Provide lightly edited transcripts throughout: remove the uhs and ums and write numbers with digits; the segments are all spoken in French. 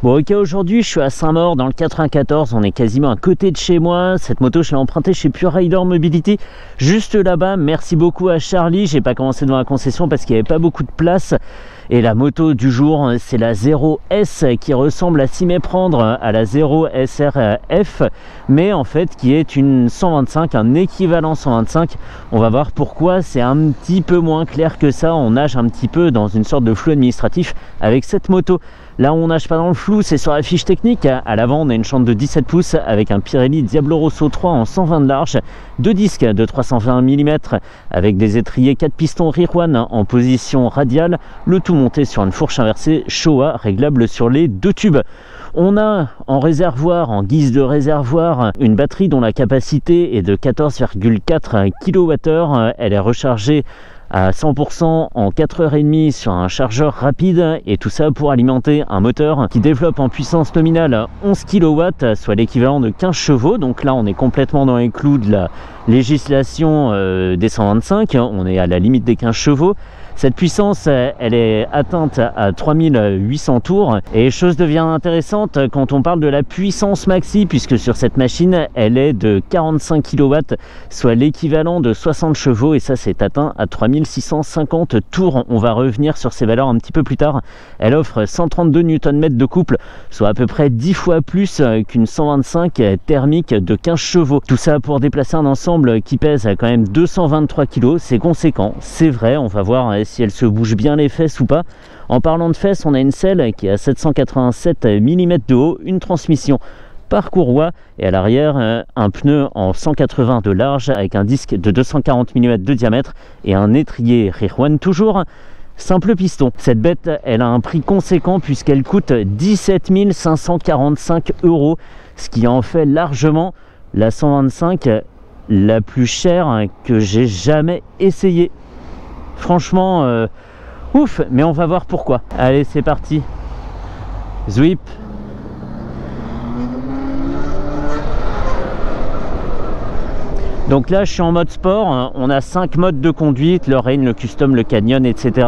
Bon ok, aujourd'hui je suis à Saint-Maur dans le 94, on est quasiment à côté de chez moi. Cette moto je l'ai empruntée chez Pure Rider Mobility, juste là-bas. Merci beaucoup à Charlie, j'ai pas commencé devant la concession parce qu'il n'y avait pas beaucoup de place. Et la moto du jour, c'est la 0S qui ressemble à s'y méprendre à la 0 SRF, mais en fait qui est une 125, un équivalent 125. On va voir pourquoi c'est un petit peu moins clair que ça. On nage un petit peu dans une sorte de flou administratif avec cette moto. Là on nage pas dans le flou, c'est sur la fiche technique. À l'avant on a une chantre de 17 pouces avec un Pirelli Diablo Rosso 3 en 120 de large, deux disques de 320 mm avec des étriers 4 pistons Rear One en position radiale, le tout monté sur une fourche inversée Showa réglable sur les deux tubes. On a en réservoir, en guise de réservoir, une batterie dont la capacité est de 14,4 kWh. Elle est rechargée à 100% en 4h30 sur un chargeur rapide, et tout ça pour alimenter un moteur qui développe en puissance nominale 11 kW, soit l'équivalent de 15 chevaux. Donc là on est complètement dans les clous de la législation des 125, on est à la limite des 15 chevaux. Cette puissance, elle est atteinte à 3800 tours, et chose devient intéressante quand on parle de la puissance maxi, puisque sur cette machine, elle est de 45 kW, soit l'équivalent de 60 chevaux, et ça c'est atteint à 3650 tours. On va revenir sur ces valeurs un petit peu plus tard. Elle offre 132 Nm de couple, soit à peu près 10 fois plus qu'une 125 thermique de 15 chevaux. Tout ça pour déplacer un ensemble qui pèse quand même 223 kg, c'est conséquent, c'est vrai. On va voir si elle se bouge bien les fesses ou pas. En parlant de fesses, on a une selle qui est à 787 mm de haut, une transmission par courroie, et à l'arrière un pneu en 180 de large avec un disque de 240 mm de diamètre et un étrier Rear One toujours simple piston. Cette bête, elle a un prix conséquent puisqu'elle coûte 17 545 €, ce qui en fait largement la 125 la plus chère que j'ai jamais essayé. Franchement, ouf, mais on va voir pourquoi. Allez, c'est parti. Zwip. Donc là, je suis en mode sport. On a 5 modes de conduite, le Rain, le Custom, le Canyon, etc.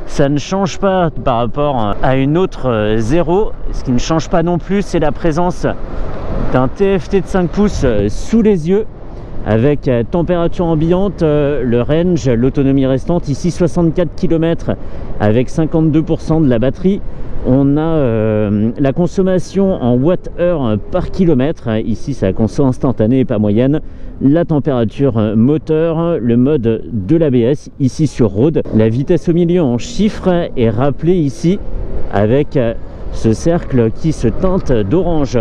Ça ne change pas par rapport à une autre 0. Ce qui ne change pas non plus, c'est la présence d'un TFT de 5 pouces sous les yeux, avec température ambiante, le range, l'autonomie restante, ici 64 km avec 52% de la batterie. On a la consommation en Wh par kilomètre, ici c'est la conso instantanée et pas moyenne, la température moteur, le mode de l'ABS ici sur Road, la vitesse au milieu en chiffres est rappelée ici avec ce cercle qui se teinte d'orange,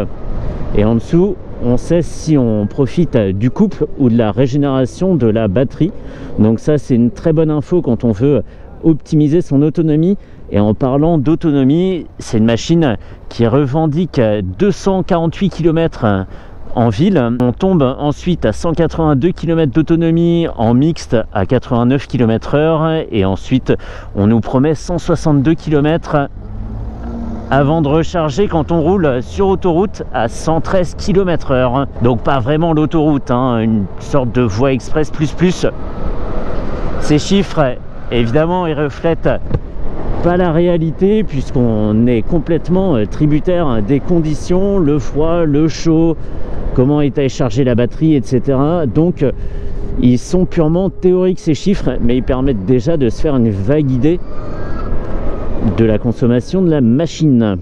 et en dessous on sait si on profite du couple ou de la régénération de la batterie. Donc ça c'est une très bonne info quand on veut optimiser son autonomie. Et en parlant d'autonomie, c'est une machine qui revendique 248 km en ville. On tombe ensuite à 182 km d'autonomie en mixte à 89 km/h, et ensuite on nous promet 162 km avant de recharger quand on roule sur autoroute à 113 km/h. Donc pas vraiment l'autoroute, une sorte de voie express plus. Ces chiffres, évidemment, ils reflètent pas la réalité, puisqu'on est complètement tributaire des conditions, le froid, le chaud, comment est chargée la batterie, etc. Donc ils sont purement théoriques ces chiffres, mais ils permettent déjà de se faire une vague idée de la consommation de la machine.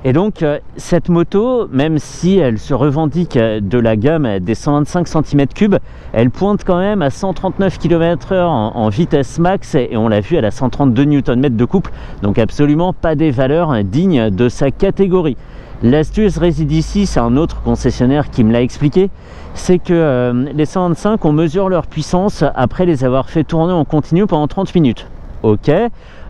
Et donc cette moto, même si elle se revendique de la gamme des 125 cm3, elle pointe quand même à 139 km/h en vitesse max, et on l'a vu, elle a 132 Nm de couple, donc absolument pas des valeurs dignes de sa catégorie. L'astuce réside ici, c'est un autre concessionnaire qui me l'a expliqué, c'est que les 125, on mesure leur puissance après les avoir fait tourner en continu pendant 30 minutes. Ok,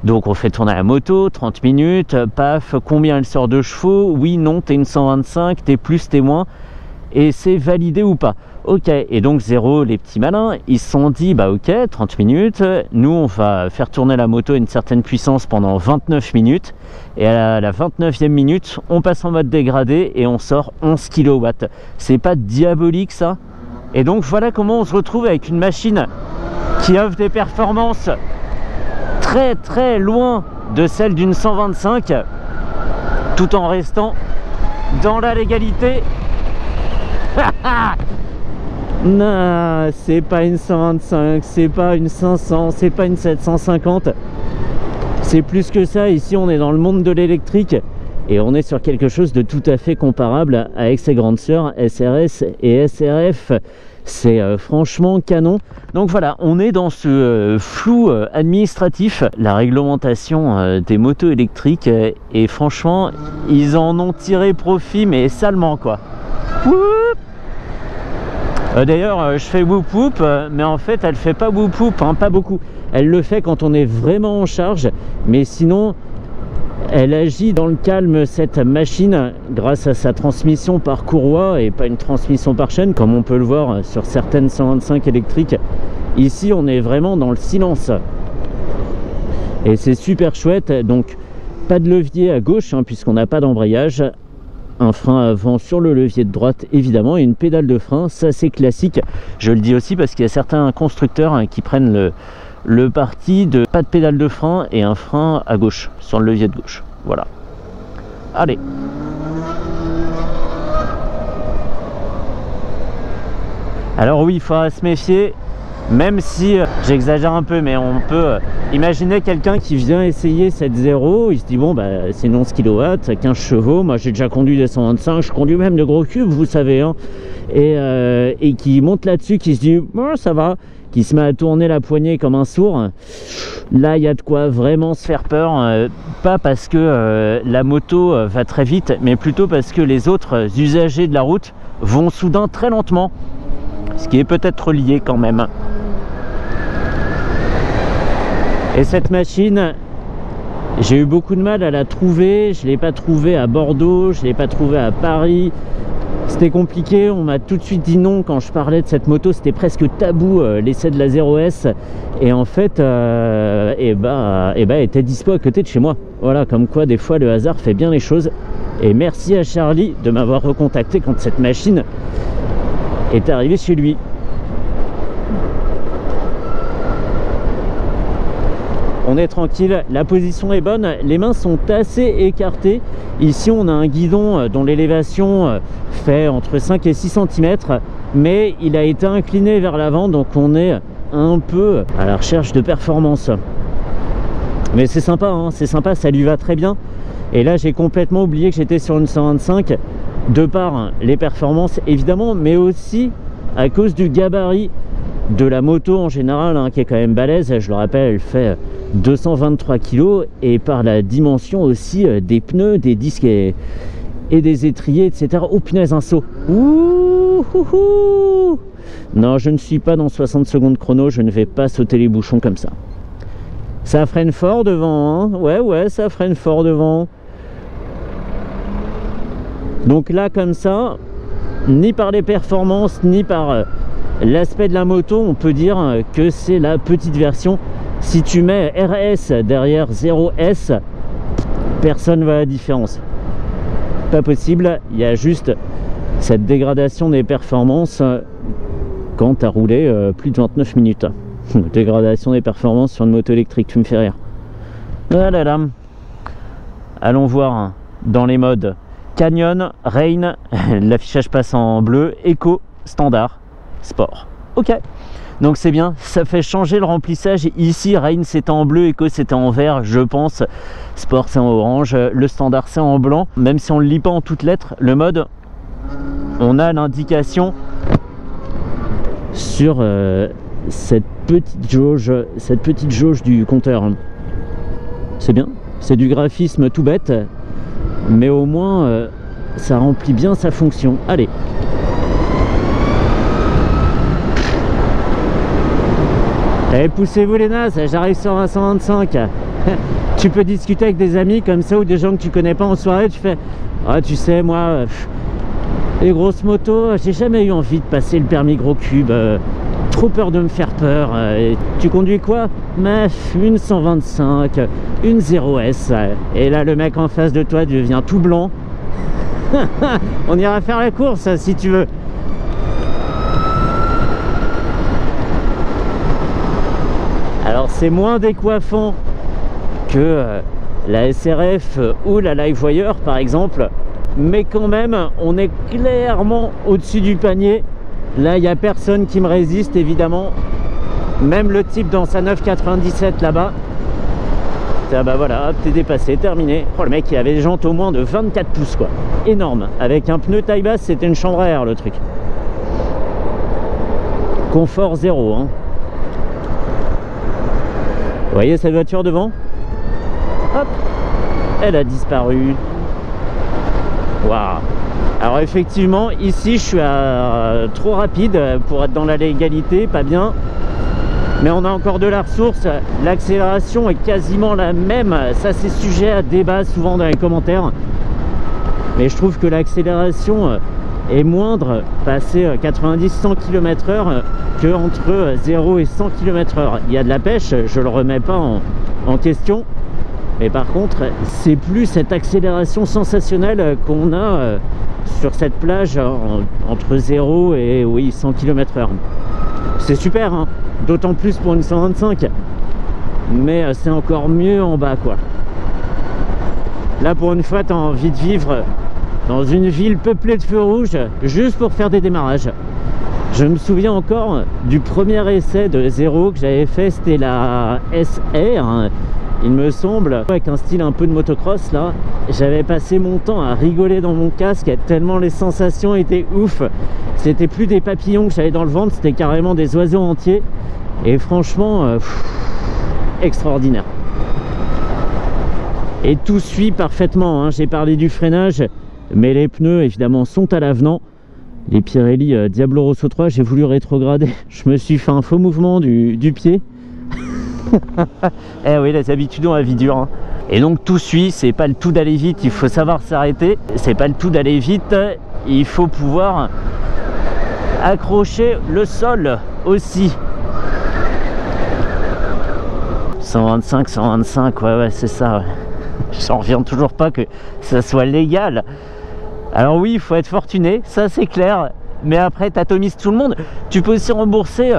donc on fait tourner la moto 30 minutes, paf, combien elle sort de chevaux, oui, non, t'es une 125, t'es plus, t'es moins, et c'est validé ou pas. Ok, et donc Zéro, les petits malins, ils se sont dit, bah ok, 30 minutes, nous on va faire tourner la moto à une certaine puissance pendant 29 minutes, et à la 29e minute, on passe en mode dégradé et on sort 11 kW. C'est pas diabolique ça? Et donc voilà comment on se retrouve avec une machine qui offre des performances très très loin de celle d'une 125, tout en restant dans la légalité. Non, c'est pas une 125, c'est pas une 500, c'est pas une 750. C'est plus que ça. Ici, on est dans le monde de l'électrique et on est sur quelque chose de tout à fait comparable avec ses grandes sœurs SRS et SRF. C'est franchement canon. Donc voilà, on est dans ce flou administratif, la réglementation des motos électriques, et franchement, ils en ont tiré profit, mais salement quoi. D'ailleurs, je fais whoop whoop, mais en fait, elle fait pas whoop whoop, hein, pas beaucoup. Elle le fait quand on est vraiment en charge, mais sinon, elle agit dans le calme, cette machine, grâce à sa transmission par courroie et pas une transmission par chaîne, comme on peut le voir sur certaines 125 électriques. Ici, on est vraiment dans le silence. Et c'est super chouette. Donc, pas de levier à gauche, hein, puisqu'on n'a pas d'embrayage. Un frein avant sur le levier de droite évidemment, et une pédale de frein, ça c'est classique. Je le dis aussi parce qu'il y a certains constructeurs qui prennent le parti de pas de pédale de frein et un frein à gauche sur le levier de gauche. Voilà. Allez. Alors oui, il faudra se méfier, même si j'exagère un peu, mais on peut imaginer quelqu'un qui vient essayer cette 0, il se dit bon bah c'est 11 kW, 15 chevaux, moi j'ai déjà conduit des 125, je conduis même de gros cubes, vous savez, hein, et qui monte là-dessus, qui se dit bon ça va, qui se met à tourner la poignée comme un sourd. Là il y a de quoi vraiment se faire peur, pas parce que la moto va très vite, mais plutôt parce que les autres usagers de la route vont soudain très lentement, ce qui est peut-être lié quand même. Et cette machine, j'ai eu beaucoup de mal à la trouver. Je ne l'ai pas trouvée à Bordeaux, je ne l'ai pas trouvée à Paris. C'était compliqué, on m'a tout de suite dit non quand je parlais de cette moto. C'était presque tabou, l'essai de la 0S. Et en fait, elle était dispo à côté de chez moi. Voilà, comme quoi des fois le hasard fait bien les choses. Et merci à Charlie de m'avoir recontacté quand cette machine est arrivée chez lui. On est tranquille, la position est bonne, les mains sont assez écartées. Ici on a un guidon dont l'élévation fait entre 5 et 6 cm, mais il a été incliné vers l'avant, donc on est un peu à la recherche de performance. Mais c'est sympa, hein, c'est sympa, ça lui va très bien. Et là j'ai complètement oublié que j'étais sur une 125, de par les performances évidemment, mais aussi à cause du gabarit de la moto en général, hein, qui est quand même balèze. Je le rappelle, elle fait 223 kg, et par la dimension aussi des pneus, des disques et des étriers, etc. Oh punaise, un saut. Ouh, ouh, ouh. Non, je ne suis pas dans 60 secondes chrono, je ne vais pas sauter les bouchons comme ça. Ça freine fort devant, hein. Ouais, ça freine fort devant. Donc là, comme ça, ni par les performances, ni par l'aspect de la moto, on peut dire que c'est la petite version. Si tu mets RS derrière 0S, personne ne voit la différence. Pas possible, il y a juste cette dégradation des performances quand tu as roulé plus de 29 minutes. Dégradation des performances sur une moto électrique, tu me fais rire. Voilà là. Allons voir dans les modes Canyon, Rain, l'affichage passe en bleu, Eco, Standard, Sport. Ok, donc c'est bien, ça fait changer le remplissage. Ici Rain c'était en bleu, Eco c'était en vert, je pense. Sport c'est en orange, le Standard c'est en blanc. Même si on ne le lit pas en toutes lettres, le mode, on a l'indication sur cette petite jauge du compteur. C'est bien, c'est du graphisme tout bête, mais au moins ça remplit bien sa fonction. Allez. Allez, poussez-vous les nazes, j'arrive sur un 125. Tu peux discuter avec des amis comme ça, ou des gens que tu connais pas en soirée, tu fais ah tu sais moi les grosses motos, j'ai jamais eu envie de passer le permis gros cube, trop peur de me faire peur. Tu conduis quoi? Une 125, une 0S. Et là le mec en face de toi devient tout blanc. On ira faire la course si tu veux. Alors c'est moins décoiffant que la SRF ou la LiveWire par exemple, mais quand même on est clairement au-dessus du panier. Là il n'y a personne qui me résiste évidemment, même le type dans sa 997 là-bas. Ah bah voilà, hop, t'es dépassé, terminé. Oh, le mec il avait des jantes au moins de 24 pouces quoi, énorme, avec un pneu taille basse, c'était une chambre à air le truc. Confort zéro hein. Vous voyez cette voiture devant? Hop, elle a disparu. Waouh. Alors effectivement ici je suis trop rapide pour être dans la légalité, pas bien. Mais on a encore de la ressource, l'accélération est quasiment la même, ça c'est sujet à débat souvent dans les commentaires. Mais je trouve que l'accélération est moindre, passer 90-100 km/h que entre 0 et 100 km/h. Il y a de la pêche, je le remets pas en question. Mais par contre, c'est plus cette accélération sensationnelle qu'on a sur cette plage entre 0 et oui, 100 km/h. C'est super, hein, d'autant plus pour une 125. Mais c'est encore mieux en bas, quoi. Là, pour une fois, tu as envie de vivre dans une ville peuplée de feux rouges, juste pour faire des démarrages. Je me souviens encore du premier essai de 0 que j'avais fait, c'était la SR, hein, il me semble, avec un style un peu de motocross là. J'avais passé mon temps à rigoler dans mon casque tellement les sensations étaient ouf. C'était plus des papillons que j'avais dans le ventre, c'était carrément des oiseaux entiers. Et franchement, extraordinaire. Et tout suit parfaitement, hein. J'ai parlé du freinage, mais les pneus évidemment sont à l'avenant. Les Pirelli Diablo Rosso 3, j'ai voulu rétrograder, je me suis fait un faux mouvement du pied. Eh oui, les habitudes ont la vie dure, hein. Et donc tout suit, c'est pas le tout d'aller vite, il faut savoir s'arrêter. C'est pas le tout d'aller vite, il faut pouvoir accrocher le sol aussi. 125, 125, ouais c'est ça, ouais. J'en reviens toujours pas que ça soit légal. Alors oui, il faut être fortuné, ça c'est clair. Mais après, t'atomises tout le monde. Tu peux aussi rembourser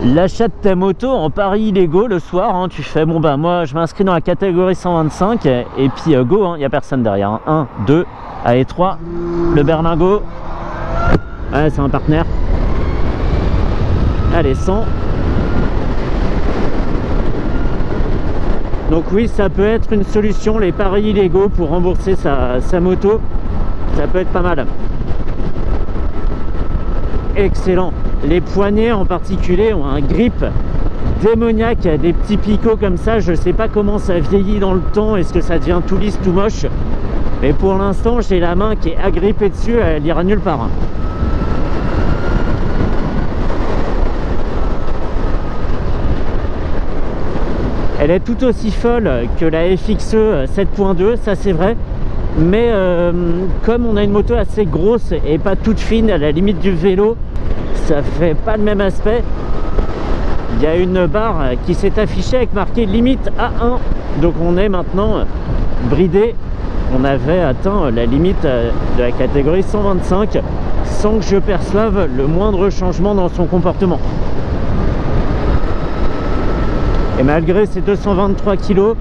l'achat de ta moto en paris illégaux le soir, hein. Tu fais, bon bah moi je m'inscris dans la catégorie 125 et puis go, hein. Il n'y a personne derrière, hein. 1, 2, allez 3, le berlingot. Ouais, c'est un partenaire. Allez, 100. Donc oui, ça peut être une solution, les paris illégaux pour rembourser sa moto. Ça peut être pas mal. Excellent. Les poignets en particulier ont un grip démoniaque, des petits picots comme ça. Je sais pas comment ça vieillit dans le temps, est-ce que ça devient tout lisse, tout moche. Mais pour l'instant, j'ai la main qui est agrippée dessus, elle ira nulle part. Elle est tout aussi folle que la FXE 7.2, ça c'est vrai. Mais comme on a une moto assez grosse et pas toute fine, à la limite du vélo, ça fait pas le même aspect. Il y a une barre qui s'est affichée avec marqué limite A1. Donc on est maintenant bridé. On avait atteint la limite de la catégorie 125 sans que je perçoive le moindre changement dans son comportement. Et malgré ces 223 kg,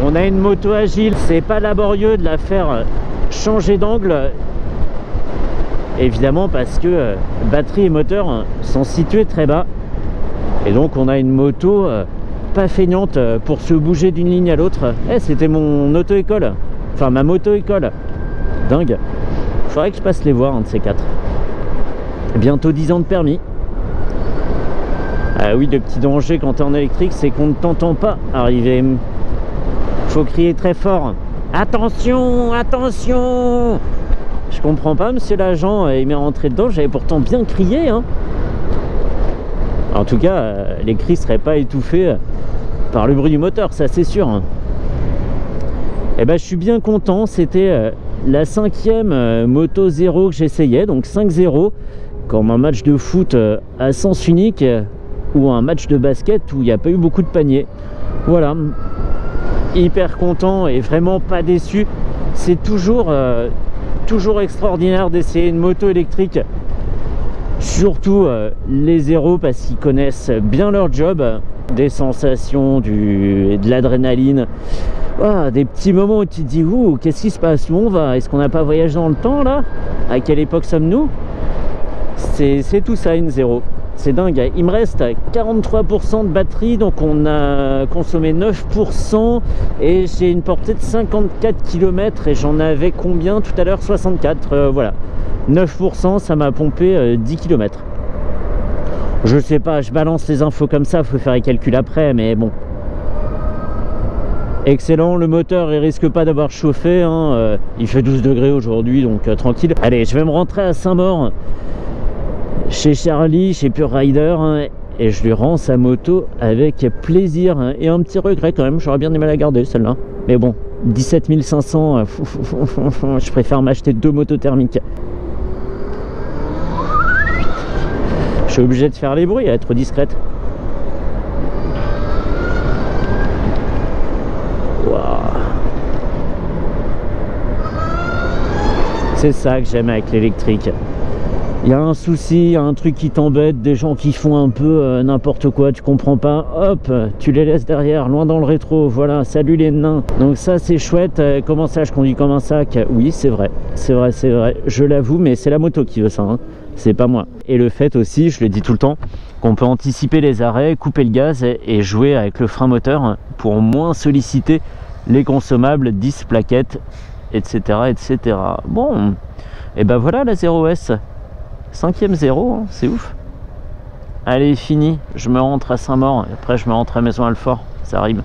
on a une moto agile. C'est pas laborieux de la faire changer d'angle. Évidemment parce que batterie et moteur sont situés très bas. Et donc on a une moto pas feignante pour se bouger d'une ligne à l'autre. Eh, c'était mon auto-école. Enfin ma moto-école. Dingue. Faudrait que je passe les voir, un de ces quatre. Bientôt 10 ans de permis. Ah oui, le petit danger quand t'es en électrique, c'est qu'on ne t'entend pas arriver. Faut crier très fort. Attention, attention! Je comprends pas, monsieur l'agent, il m'est rentré dedans, j'avais pourtant bien crié, hein. En tout cas, les cris seraient pas étouffés par le bruit du moteur, ça c'est sûr, hein. Et ben je suis bien content, c'était la 5e moto 0 que j'essayais, donc 5-0, comme un match de foot à sens unique, ou un match de basket où il n'y a pas eu beaucoup de paniers. Voilà, hyper content et vraiment pas déçu. C'est toujours extraordinaire d'essayer une moto électrique, surtout les zéros, parce qu'ils connaissent bien leur job. des sensations, de l'adrénaline. Ah, des petits moments où tu te dis, ouh, qu'est-ce qui se passe? Où on va? Est-ce qu'on n'a pas voyagé dans le temps là? À quelle époque sommes-nous? C'est tout ça une zéro. C'est dingue. Il me reste 43% de batterie, donc on a consommé 9% et j'ai une portée de 54 km et j'en avais combien tout à l'heure? 64. Voilà. 9%, ça m'a pompé 10 km. Je sais pas, je balance les infos comme ça, faut faire les calculs après, mais bon. Excellent, le moteur il risque pas d'avoir chauffé, hein. Il fait 12 degrés aujourd'hui, donc tranquille. Allez, je vais me rentrer à Saint-Maur chez Charlie, chez Pure Rider, hein, et je lui rends sa moto avec plaisir, hein, et un petit regret quand même, j'aurais bien du mal à garder celle-là, mais bon, 17 500, je préfère m'acheter 2 motos thermiques. Je suis obligé de faire les bruits, à être discrète. Wow. C'est ça que j'aime avec l'électrique. Il y a un souci, il y a un truc qui t'embête, des gens qui font un peu n'importe quoi, tu comprends pas, hop, tu les laisses derrière, loin dans le rétro, voilà, salut les nains. Donc ça c'est chouette. Comment ça, je conduis comme un sac? Oui, c'est vrai, c'est vrai, c'est vrai, je l'avoue, mais c'est la moto qui veut ça, hein. C'est pas moi. Et le fait aussi, je le dis tout le temps, qu'on peut anticiper les arrêts, couper le gaz et jouer avec le frein moteur pour moins solliciter les consommables, 10 plaquettes, etc. etc. Bon, et ben voilà la 0S. 5e 0, hein, c'est ouf. Allez, fini, je me rentre à Saint-Maur, et après je me rentre à Maison-Alfort, ça rime.